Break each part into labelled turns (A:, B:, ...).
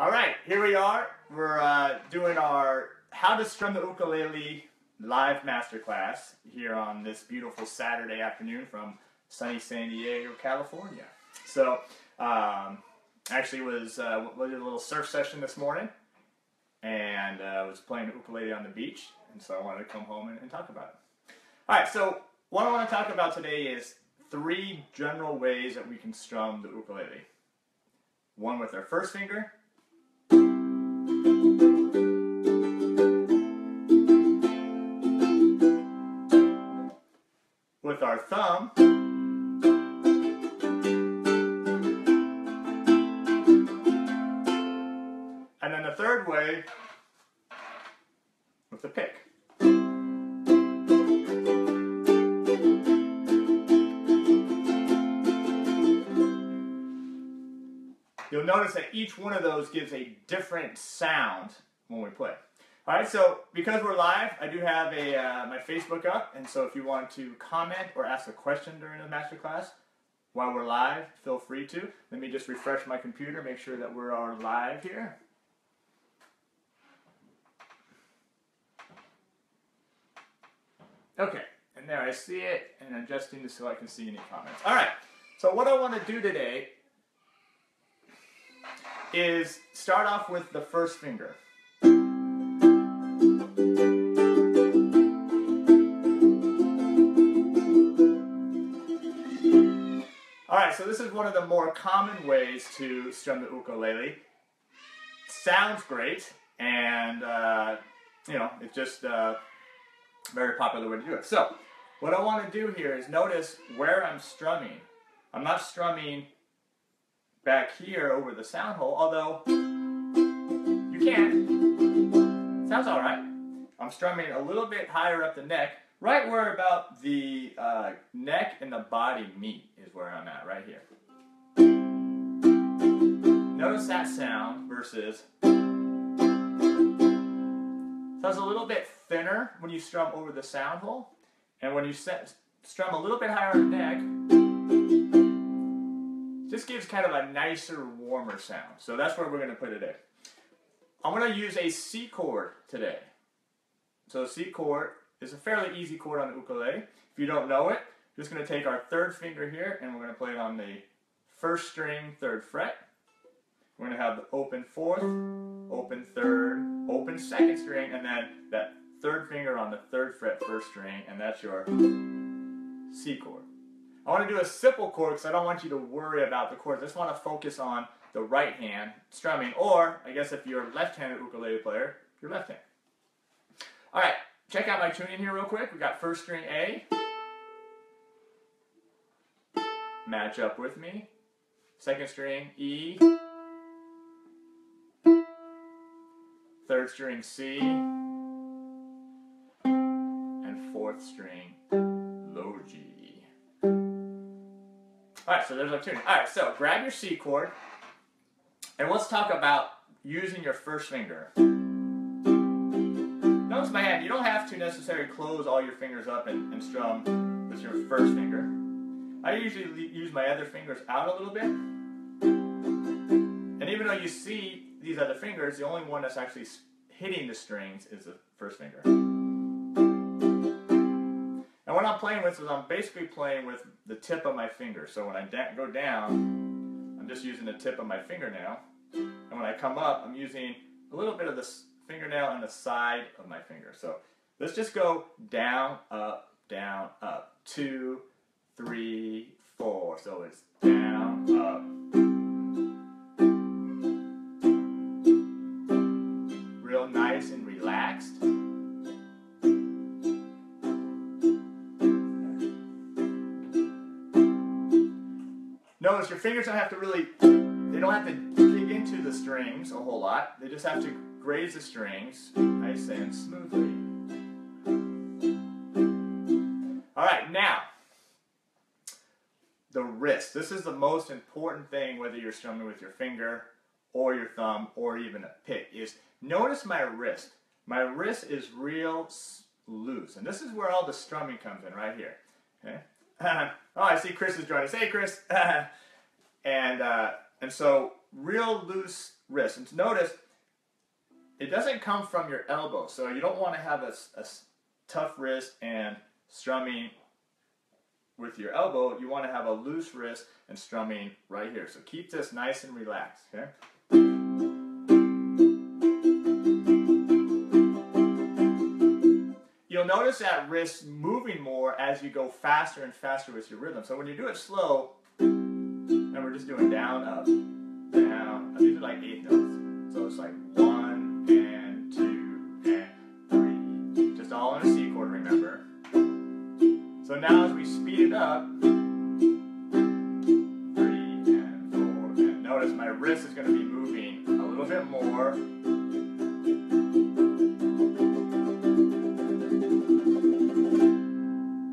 A: All right, here we are. We're doing our How to Strum the Ukulele live masterclass here on this beautiful Saturday afternoon from sunny San Diego, California. So, actually we did a little surf session this morning, and was playing the ukulele on the beach, and so I wanted to come home and talk about it. All right, so what I want to talk about today is 3 general ways that we can strum the ukulele. One with our first finger, with our thumb, and then the third way with the pick. You'll notice that each one of those gives a different sound when we play. Alright, so because we're live, I do have my Facebook up, and so if you want to comment or ask a question during the masterclass while we're live, feel free to. Let me just refresh my computer, make sure that we're all live here. Okay, and there I see it, and adjusting so I can see any comments. Alright, so what I want to do today is start off with the first finger. Alright, so this is one of the more common ways to strum the ukulele. Sounds great, and you know, it's just a very popular way to do it. So, what I want to do here is notice where I'm strumming. I'm not strumming back here over the sound hole, although you can. Sounds alright. I'm strumming a little bit higher up the neck, right where about the neck and the body meet is where I'm at, right here. Notice that sound versus sounds a little bit thinner when you strum over the sound hole, and when you strum a little bit higher on the neck, this gives kind of a nicer, warmer sound. So that's where we're going to put it in. I'm going to use a C chord today. So C chord is a fairly easy chord on the ukulele. If you don't know it, we're just going to take our third finger here and we're going to play it on the first string, 3rd fret. We're going to have the open 4th, open 3rd, open 2nd string, and then that 3rd finger on the 3rd fret, 1st string, and that's your C chord. I want to do a simple chord because I don't want you to worry about the chords. I just want to focus on the right hand strumming, or I guess if you're a left-handed ukulele player, your left hand. All right, check out my tuning here real quick. We got 1st string A. Match up with me. 2nd string E. 3rd string C. And 4th string low G. Alright, so there's our tuning. Alright, so grab your C chord, and let's talk about using your first finger. Notice my hand. You don't have to necessarily close all your fingers up and strum with your first finger. I usually use my other fingers out a little bit. And even though you see these other fingers, the only one that's actually hitting the strings is the first finger. And what I'm playing with is I'm basically playing with the tip of my finger. So when I go down, I'm just using the tip of my fingernail. And when I come up, I'm using a little bit of the fingernail on the side of my finger. So let's just go down, up, 2, 3, 4. So it's down, up. Real nice and relaxed. Notice your fingers don't have to really, they don't have to dig into the strings a whole lot. They just have to graze the strings nice and smoothly. Alright, now, the wrist. This is the most important thing whether you're strumming with your finger or your thumb or even a pick, is notice my wrist. My wrist is real loose, and this is where all the strumming comes in, right here. Okay? Oh, I see Chris is joining us. Hey, Chris. And so real loose wrist. And notice, it doesn't come from your elbow, so you don't want to have a tough wrist and strumming with your elbow. You want to have a loose wrist and strumming right here. So keep this nice and relaxed, okay? You'll notice that wrist moving more as you go faster and faster with your rhythm. So when you do it slow, and we're just doing down, up, down. These are like 8 notes. So it's like 1 and 2 and 3. Just all in a C chord, remember. So now as we speed it up, 3 and 4, and notice my wrist is going to be moving a little bit more.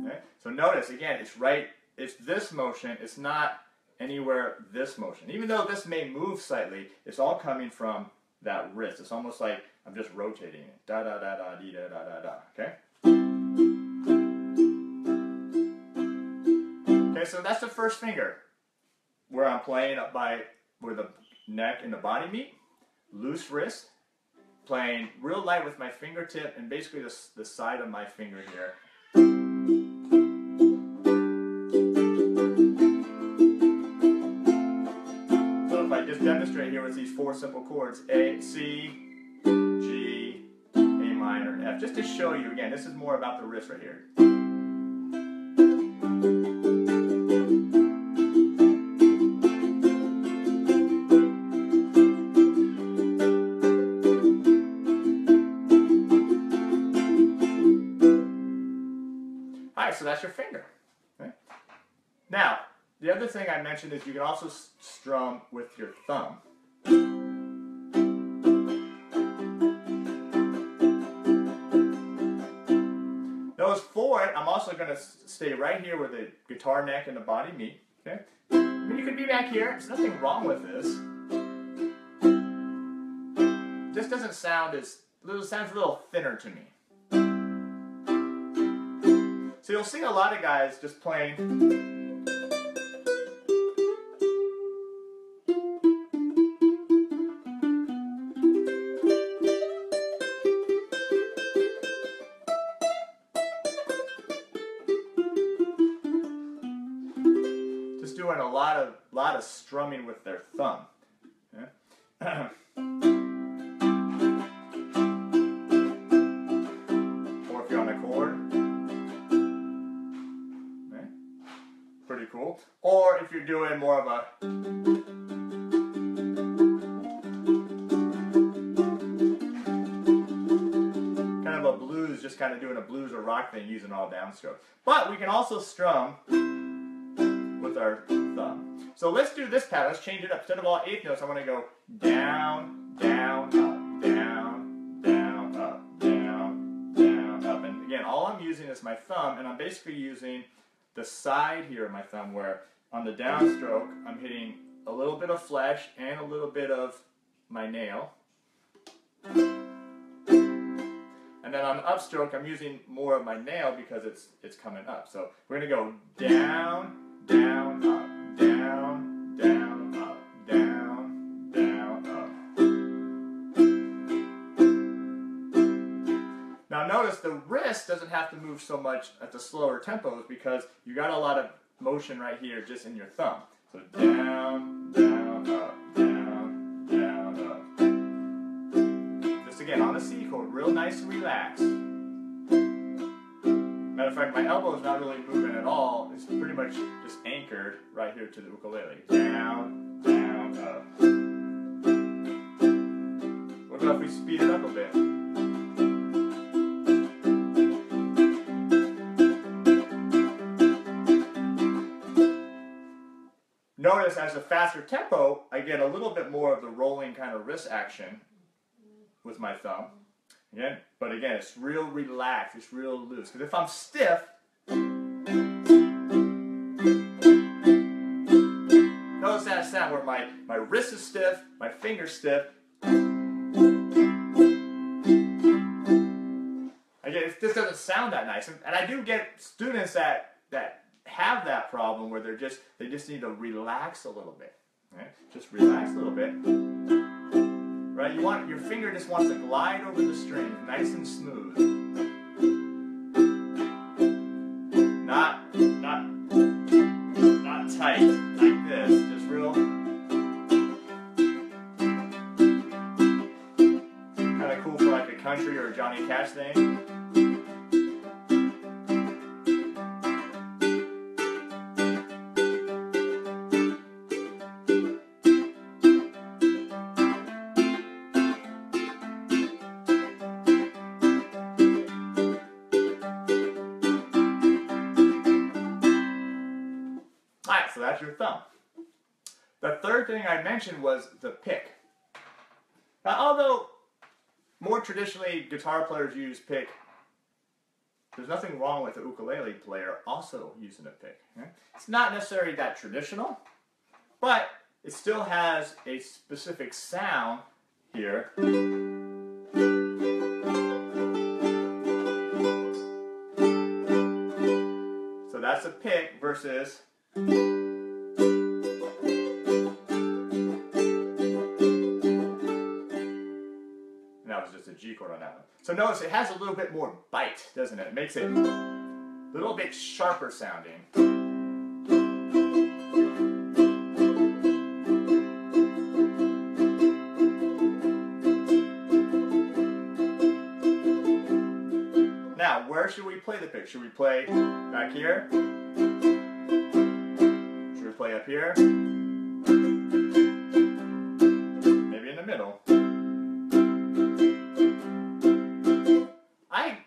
A: Okay? So notice again, it's this motion, it's not anywhere this motion. Even though this may move slightly, it's all coming from that wrist. It's almost like I'm just rotating it. Da da da da dee da da da da. Okay? Okay, so that's the first finger, where I'm playing up by where the neck and the body meet. Loose wrist, playing real light with my fingertip and basically the side of my finger here. So if I just demonstrate here with these 4 simple chords, A, C, G, A minor, and F, just to show you again, this is more about the wrist right here. So that's your finger. Okay? Now, the other thing I mentioned is you can also strum with your thumb. Notice for it, I'm also going to stay right here where the guitar neck and the body meet. Okay? I mean, you could be back here. There's nothing wrong with this. This doesn't sound it sounds a little thinner to me. So you'll see a lot of guys just playing. Just doing a lot of strumming with their thumb. Yeah? Or if you're on a chord. Pretty cool. Or if you're doing more of a kind of a blues, just kind of doing a blues or rock thing using all downstrokes. But we can also strum with our thumb. So let's do this pattern. Let's change it up. Instead of all 8 notes, I want to go down, down, up, down, down, up, down, down, up. And again, all I'm using is my thumb, and I'm basically using the side here of my thumb, where on the downstroke I'm hitting a little bit of flesh and a little bit of my nail, and then on the upstroke I'm using more of my nail because it's coming up. So we're gonna go down, down, up, down, down, up, down, down, up. Now notice the wrist doesn't have to move so much at the slower tempos because you got a lot of motion right here just in your thumb. So down, down, up, down, down, up. Just again on the C chord, real nice and relaxed. Matter of fact, my elbow is not really moving at all. It's pretty much just anchored right here to the ukulele. Down, down, up. What about if we speed it up a bit? Notice as a faster tempo, I get a little bit more of the rolling kind of wrist action with my thumb. Again, but again, it's real relaxed, it's real loose. Because if I'm stiff, notice that sound where my wrist is stiff, my finger's stiff. Again, this doesn't sound that nice. And I do get students that have that problem where they just need to relax a little bit. Right? Just relax a little bit. Right? You want your finger just wants to glide over the string, nice and smooth. Not tight like this. Just real kind of cool for like a country or a Johnny Cash thing. Alright, so that's your thumb. The third thing I mentioned was the pick. Now, although more traditionally guitar players use pick, there's nothing wrong with the ukulele player also using a pick. Right? It's not necessarily that traditional, but it still has a specific sound here. So that's a pick versus and that was just a G chord on that one. So notice it has a little bit more bite, doesn't it? It makes it a little bit sharper sounding. Now, where should we play the pick? Should we play back here? Should we play up here? Maybe in the middle. I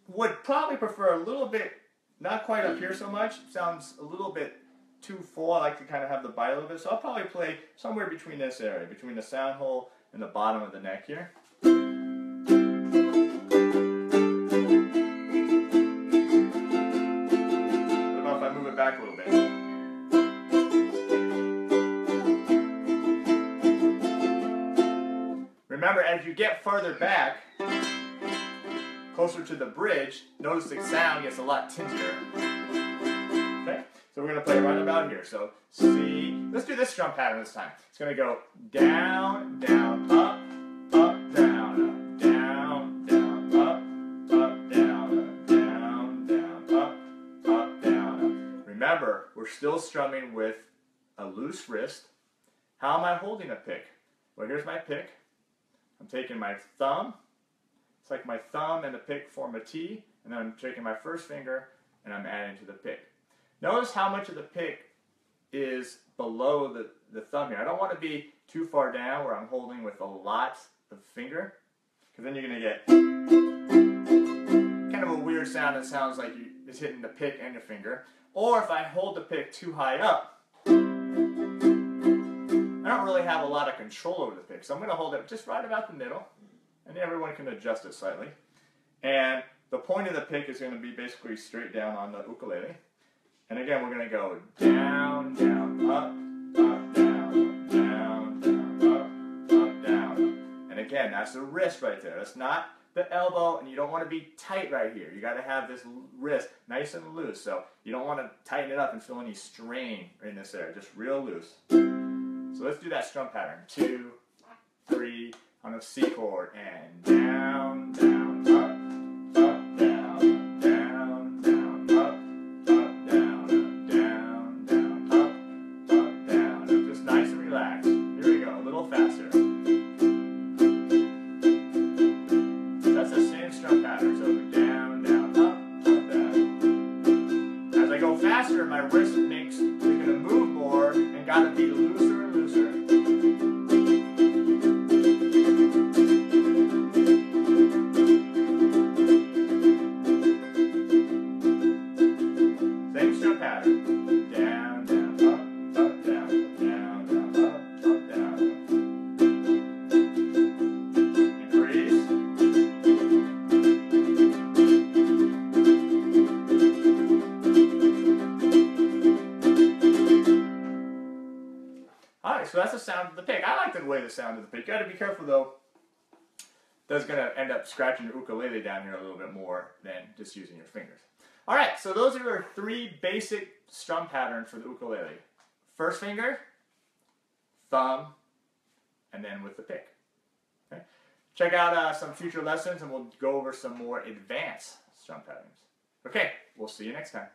A: would probably prefer a little bit, not quite up here so much. Sounds a little bit too full. I like to kind of have the bite a little bit. So I'll probably play somewhere between this area, between the sound hole and the bottom of the neck here. Back a little bit. Remember, as you get further back, closer to the bridge, notice the sound gets a lot tingier. Okay? So we're going to play right about here. So C, let's do this strum pattern this time. It's going to go down, down, up, up, down, up, down, down, up, up, down, up, down, down, up, up, down, up. Remember, we're still strumming with a loose wrist. How am I holding a pick? Well, here's my pick. I'm taking my thumb. It's like my thumb and the pick form a T, and then I'm taking my first finger and I'm adding to the pick. Notice how much of the pick is below the thumb here. I don't want to be too far down where I'm holding with a lot of finger, because then you're going to get kind of a weird sound that sounds like it's hitting the pick and your finger. Or if I hold the pick too high up, I don't really have a lot of control over the pick. So I'm going to hold it just right about the middle, and everyone can adjust it slightly. And the point of the pick is going to be basically straight down on the ukulele. And again, we're going to go down, down, up, up, down, down, down, up, up, down. And again, that's the wrist right there. That's not the elbow, and you don't want to be tight right here. You got to have this wrist nice and loose. So you don't want to tighten it up and feel any strain in this area. Just real loose. So let's do that strum pattern. 2, 3 on a C chord, and down, down, up, up, down, down, down, up, up, down, down, down, up, up, down. Just nice and relaxed. Here we go, a little faster. That's the same strum pattern. So down, down, up, up, down. As I go faster, my wrist makes it's going to move more and got to be looser and looser. Same strum pattern. Down, down, up, up, down, down, down, up, up, down. Increase. Alright, so that's the sound of the pick. I like the way the sound of the pick. You got to be careful though. That's going to end up scratching your ukulele down here a little bit more than just using your fingers. Alright, so those are our 3 basic strum patterns for the ukulele. First finger, thumb, and then with the pick. Okay? Check out some future lessons and we'll go over some more advanced strum patterns. Okay, we'll see you next time.